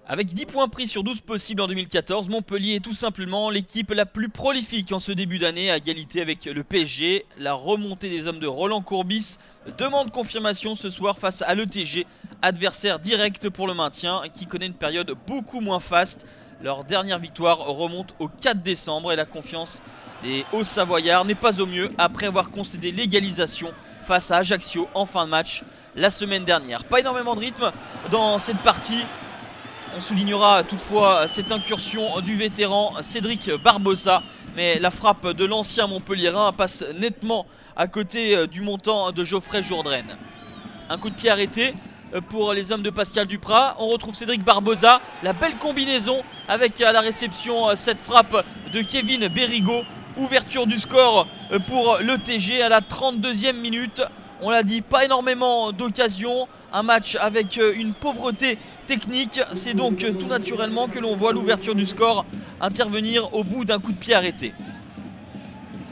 Avec 10 points pris sur 12 possibles en 2014, Montpellier est tout simplement l'équipe la plus prolifique en ce début d'année, à égalité avec le PSG. La remontée des hommes de Roland Courbis demande confirmation ce soir face à l'ETG, adversaire direct pour le maintien qui connaît une période beaucoup moins faste. Leur dernière victoire remonte au 4 décembre et la confiance des Hauts-Savoyards n'est pas au mieux après avoir concédé l'égalisation face à Ajaccio en fin de match la semaine dernière. Pas énormément de rythme dans cette partie. On soulignera toutefois cette incursion du vétéran Cédric Barbosa, mais la frappe de l'ancien Montpelliérain passe nettement à côté du montant de Geoffrey Jourdain. Un coup de pied arrêté pour les hommes de Pascal Duprat. On retrouve Cédric Barbosa, la belle combinaison avec à la réception cette frappe de Kevin Berigo. Ouverture du score pour l'ETG à la 32e minute. On l'a dit, pas énormément d'occasions. Un match avec une pauvreté technique. C'est donc tout naturellement que l'on voit l'ouverture du score intervenir au bout d'un coup de pied arrêté.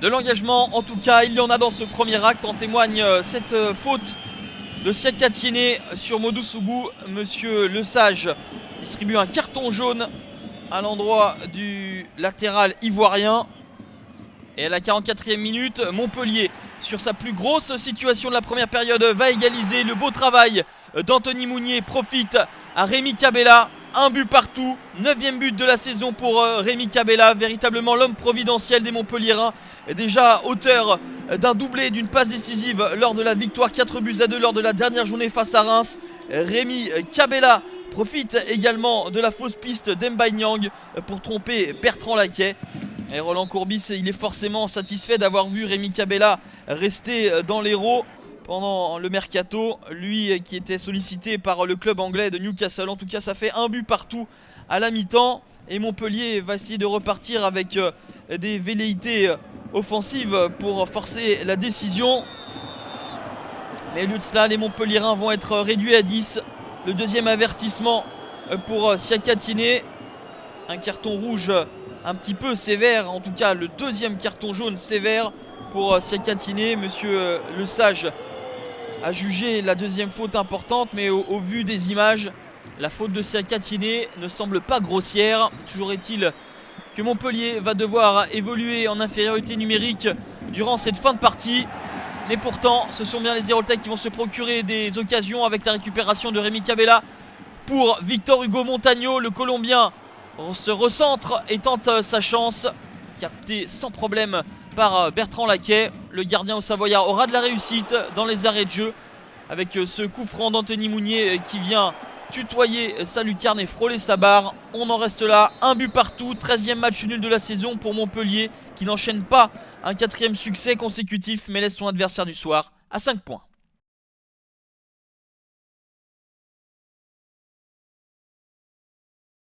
De l'engagement, en tout cas, il y en a dans ce premier acte. En témoigne cette faute de Siaka Tiéné sur Modou Sougou. Monsieur Lesage distribue un carton jaune à l'endroit du latéral ivoirien. Et à la 44e minute, Montpellier, sur sa plus grosse situation de la première période, va égaliser. Le beau travail d'Anthony Mounier profite à Rémi Cabella. Un but partout, 9e but de la saison pour Rémi Cabella, véritablement l'homme providentiel des Montpelliérains, déjà auteur d'un doublé, d'une passe décisive lors de la victoire 4-2 lors de la dernière journée face à Reims. Rémi Cabella profite également de la fausse piste d'Mbaye Niang pour tromper Bertrand Laquet. Et Roland Courbis, il est forcément satisfait d'avoir vu Rémi Cabella rester dans l'Hérault pendant le mercato, lui qui était sollicité par le club anglais de Newcastle. En tout cas, ça fait un but partout à la mi-temps et Montpellier va essayer de repartir avec des velléités offensives pour forcer la décision. Mais au lieu de cela, les Montpelliérains vont être réduits à 10. Le deuxième avertissement pour Siaka Tiéné. Un carton rouge un petit peu sévère, en tout cas le deuxième carton jaune sévère pour Siaka Tiéné. Monsieur Lesage a jugé la deuxième faute importante, mais au vu des images, la faute de Siaka Tiéné ne semble pas grossière. Toujours est-il que Montpellier va devoir évoluer en infériorité numérique durant cette fin de partie. Mais pourtant, ce sont bien les Héroltais qui vont se procurer des occasions avec la récupération de Rémi Cabella pour Victor Hugo Montagno. Le Colombien se recentre et tente sa chance, capté sans problème par Bertrand Laquet. Le gardien au Savoyard aura de la réussite dans les arrêts de jeu avec ce coup franc d'Anthony Mounier qui vient tutoyer sa lucarne et frôler sa barre. On en reste là, un but partout, 13e match nul de la saison pour Montpellier qui n'enchaîne pas un 4e succès consécutif mais laisse son adversaire du soir à 5 points.